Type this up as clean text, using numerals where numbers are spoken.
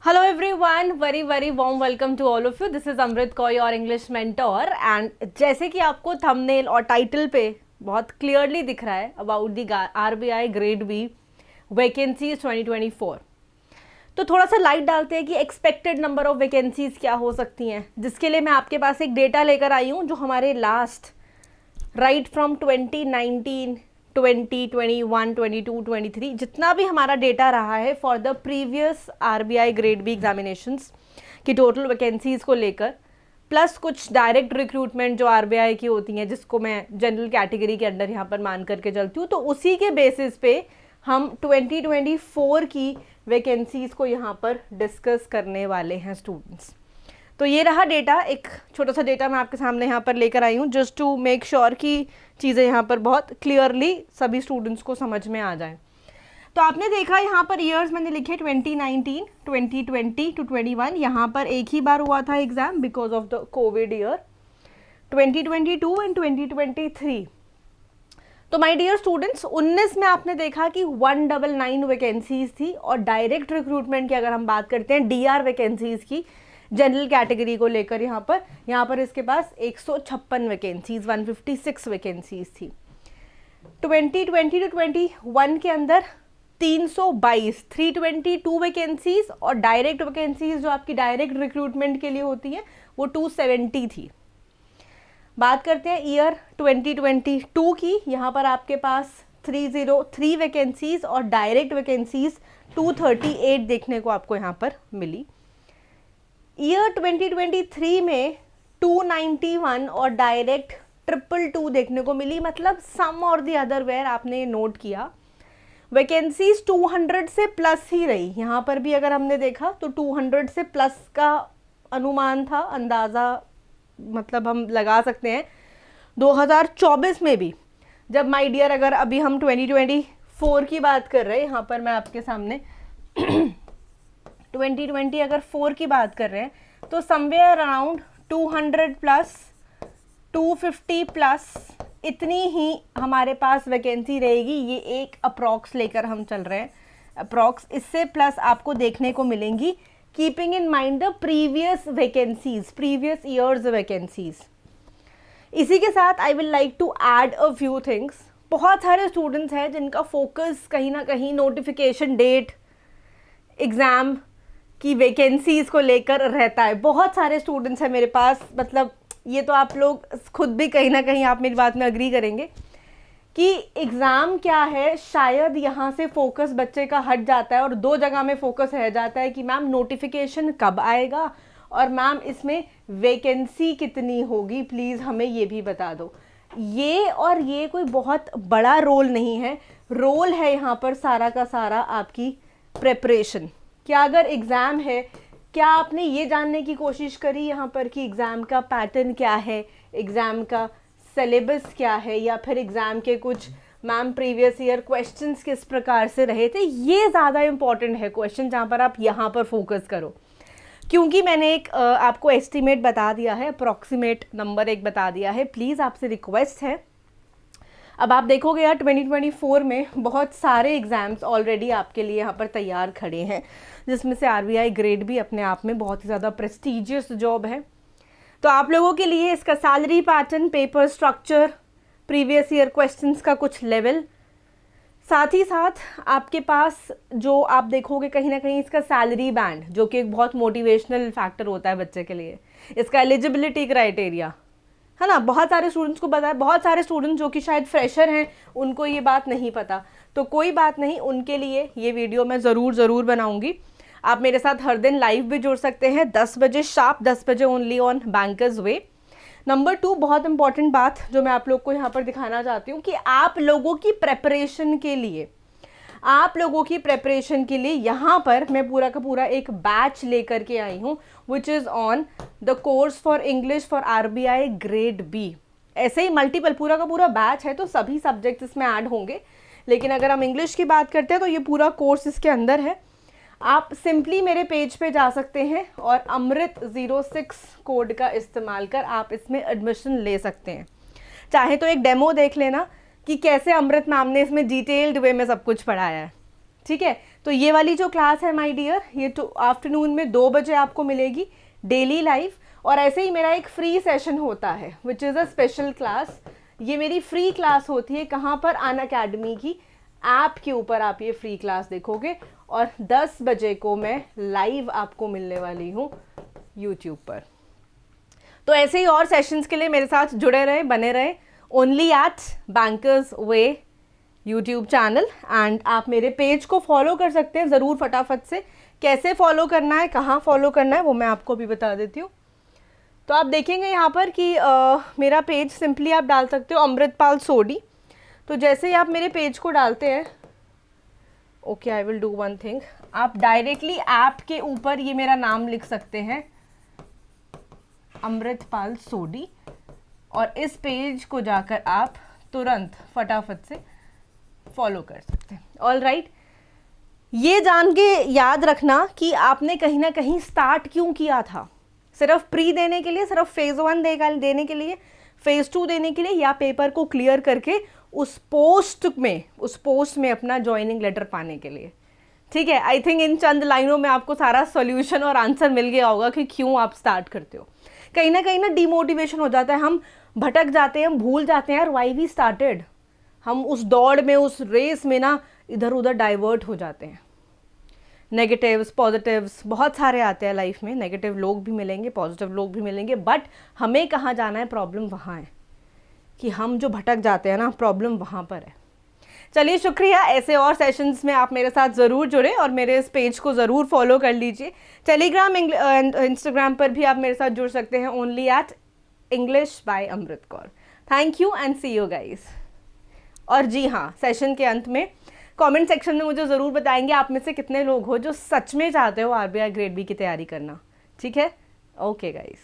Hello everyone, very warm welcome to all of you. This is Amrit Kaur, your English mentor. And जैसे कि आपको thumbnail और title पे बहुत clearly दिख रहा है about the RBI grade B vacancies 2024, तो थोड़ा सा लाइट डालते हैं कि एक्सपेक्टेड नंबर ऑफ वैकेंसीज क्या हो सकती हैं, जिसके लिए मैं आपके पास एक डेटा लेकर आई हूँ जो हमारे लास्ट राइट फ्रॉम 2019, 2021, 22, 23 जितना भी हमारा डेटा रहा है for the previous RBI grade B examinations की टोटल वैकेंसीज को लेकर, प्लस कुछ डायरेक्ट रिक्रूटमेंट जो आरबीआई की होती हैं जिसको मैं जनरल कैटेगरी के अंडर यहाँ पर मान करके चलती हूँ, तो उसी के बेसिस पे हम 2024 की वैकेंसीज को यहाँ पर डिस्कस करने वाले हैं स्टूडेंट्स। तो ये रहा डेटा, एक छोटा सा डेटा मैं आपके सामने यहाँ पर लेकर आई हूँ जस्ट टू मेक श्योर कि चीज़ें यहाँ पर बहुत क्लियरली सभी स्टूडेंट्स को समझ में आ जाए। तो आपने देखा यहाँ पर ईयर्स मैंने लिखे 2019, 2020 टू 21, यहाँ पर एक ही बार हुआ था exam because of the Covid year, 2022 and 2023। तो माय डियर स्टूडेंट्स, 19 में आपने देखा कि 199 वैकेंसीज थी और डायरेक्ट रिक्रूटमेंट की अगर हम बात करते हैं डीआर वैकेंसीज की जनरल कैटेगरी को लेकर, यहाँ पर इसके पास 156 वैकेंसीज, 156 वैकेंसीज थी। 2020 टू 21 के अंदर 322 वैकेंसीज और डायरेक्ट वैकेंसीज जो आपकी डायरेक्ट रिक्रूटमेंट के लिए होती है वो 270 थी। बात करते हैं ईयर 2022 की, यहाँ पर आपके पास 303 वैकेंसीज और डायरेक्ट वैकेंसीज 238 देखने को आपको यहाँ पर मिली। ईयर 2023 में 291 और डायरेक्ट 222 देखने को मिली, मतलब सम और दी अदर वेयर आपने नोट किया वैकेंसीज 200 से प्लस ही रही। यहाँ पर भी अगर हमने देखा तो 200 से प्लस का अनुमान था, अंदाज़ा मतलब हम लगा सकते हैं। 2024 में भी जब माय डियर अगर अभी हम 2024 की बात कर रहे हैं, यहाँ पर मैं आपके सामने 2020 अगर 4 की बात कर रहे हैं तो समवेयर अराउंड 200 प्लस 250 प्लस इतनी ही हमारे पास वैकेंसी रहेगी। ये एक अप्रॉक्स लेकर हम चल रहे हैं, अप्रॉक्स, इससे प्लस आपको देखने को मिलेंगी keeping in mind the previous vacancies, previous years vacancies. इसी के साथ I will like to add a few things. बहुत सारे स्टूडेंट्स हैं जिनका फोकस कहीं ना कहीं नोटिफिकेशन डेट, एग्ज़ाम की वैकेंसीज़ को लेकर रहता है। बहुत सारे स्टूडेंट्स हैं मेरे पास, मतलब ये तो आप लोग खुद भी कहीं ना कहीं आप मेरी बात में अग्री करेंगे कि एग्ज़ाम क्या है, शायद यहाँ से फोकस बच्चे का हट जाता है और दो जगह में फोकस रह जाता है कि मैम नोटिफिकेशन कब आएगा और मैम इसमें वैकेंसी कितनी होगी, प्लीज़ हमें ये भी बता दो। ये कोई बहुत बड़ा रोल नहीं है, रोल है यहाँ पर सारा का सारा आपकी प्रेपरेशन। क्या अगर एग्ज़ाम है, क्या आपने ये जानने की कोशिश करी यहाँ पर कि एग्ज़ाम का पैटर्न क्या है, एग्ज़ाम का सिलेबस क्या है, या फिर एग्ज़ाम के कुछ मैम प्रीवियस ईयर क्वेश्चंस किस प्रकार से रहे थे? ये ज़्यादा इम्पॉर्टेंट है क्वेश्चन जहाँ पर आप यहाँ पर फोकस करो, क्योंकि मैंने एक आपको एस्टिमेट बता दिया है, अप्रॉक्सीमेट नंबर एक बता दिया है। प्लीज़ आपसे रिक्वेस्ट है, अब आप देखोगे यार 2024 में बहुत सारे एग्ज़ाम्स ऑलरेडी आपके लिए यहाँ पर तैयार खड़े हैं, जिसमें से आरबीआई ग्रेड भी अपने आप में बहुत ही ज़्यादा प्रेस्टीजियस जॉब है। तो आप लोगों के लिए इसका salary pattern, paper structure, previous year questions का कुछ लेवल, साथ ही साथ आपके पास जो आप देखोगे कहीं ना कहीं इसका सैलरी बैंड, जो कि एक बहुत मोटिवेशनल फैक्टर होता है बच्चे के लिए, इसका एलिजिबिलिटी क्राइटेरिया है ना। बहुत सारे स्टूडेंट्स को पता है, बहुत सारे स्टूडेंट्स जो कि शायद फ्रेशर हैं उनको ये बात नहीं पता, तो कोई बात नहीं, उनके लिए ये वीडियो मैं ज़रूर बनाऊंगी। आप मेरे साथ हर दिन लाइव भी जुड़ सकते हैं 10 बजे शार्प, 10 बजे only on bankers way. Number 2, बहुत इंपॉर्टेंट बात जो मैं आप लोग को यहाँ पर दिखाना चाहती हूँ कि आप लोगों की प्रेपरेशन के लिए यहाँ पर मैं पूरा का पूरा एक बैच लेकर के आई हूँ, which is on the course for English for RBI grade B. ऐसे ही मल्टीपल पूरा का पूरा बैच है, तो सभी सब्जेक्ट्स इसमें ऐड होंगे, लेकिन अगर हम इंग्लिश की बात करते हैं तो ये पूरा कोर्स इसके अंदर है। आप सिंपली मेरे पेज पे जा सकते हैं और अमृत 06 कोड का इस्तेमाल कर आप इसमें एडमिशन ले सकते हैं। चाहे तो एक डेमो देख लेना कि कैसे अमृत मैम ने इसमें डिटेल्ड वे में सब कुछ पढ़ाया है, ठीक है। तो ये वाली जो क्लास है माय डियर, ये तो आफ्टरनून में 2 बजे आपको मिलेगी डेली लाइव। और ऐसे ही मेरा एक फ्री सेशन होता है which is a special class. ये मेरी फ्री क्लास होती है कहाँ पर, अनअकैडमी की ऐप के ऊपर आप ये फ्री क्लास देखोगे। और 10 बजे को मैं लाइव आपको मिलने वाली हूँ यूट्यूब पर। तो ऐसे ही और सेशंस के लिए मेरे साथ जुड़े रहे, बने रहे, only at bankers way YouTube channel. And आप मेरे पेज को फॉलो कर सकते हैं ज़रूर फटाफट से। कैसे फॉलो करना है, कहाँ फॉलो करना है, वो मैं आपको भी बता देती हूँ। तो आप देखेंगे यहाँ पर कि मेरा पेज सिंपली आप डाल सकते हो अमृतपाल सोडी। तो जैसे ही आप मेरे पेज को डालते हैं, okay I will do one thing, आप डायरेक्टली ऐप के ऊपर ये मेरा नाम लिख सकते हैं अमृतपाल सोडी, और इस पेज को जाकर आप तुरंत फटाफट से फॉलो कर सकते हैं। ऑल राइट, ये जान के याद रखना कि आपने कहीं ना कहीं स्टार्ट क्यों किया था। सिर्फ प्री देने के लिए, सिर्फ फेज़ 1 देने के लिए, फेज़ 2 देने के लिए, या पेपर को क्लियर करके उस पोस्ट में अपना ज्वाइनिंग लेटर पाने के लिए। ठीक है, आई थिंक इन चंद लाइनों में आपको सारा सॉल्यूशन और आंसर मिल गया होगा कि क्यों आप स्टार्ट करते हो। कहीं ना डिमोटिवेशन हो जाता है, हम भटक जाते हैं, हम भूल जाते हैं यार व्हाई वी स्टार्टेड। हम उस दौड़ में, उस रेस में ना इधर उधर डाइवर्ट हो जाते हैं। नेगेटिव्स पॉजिटिव्स बहुत सारे आते हैं लाइफ में, नेगेटिव लोग भी मिलेंगे, पॉजिटिव लोग भी मिलेंगे, बट हमें कहाँ जाना है, प्रॉब्लम वहाँ है कि हम जो भटक जाते हैं ना, प्रॉब्लम वहाँ पर है। चलिए शुक्रिया, ऐसे और सेशंस में आप मेरे साथ ज़रूर जुड़े और मेरे इस पेज को ज़रूर फॉलो कर लीजिए। टेलीग्राम इंस्टाग्राम पर भी आप मेरे साथ जुड़ सकते हैं, only at English by Amrit Kaur. Thank you and see you guys. और जी हाँ, सेशन के अंत में कमेंट सेक्शन में मुझे ज़रूर बताएंगे आप में से कितने लोग हो जो सच में चाहते हो आरबीआई ग्रेड बी की तैयारी करना। ठीक है, ओके गाइज।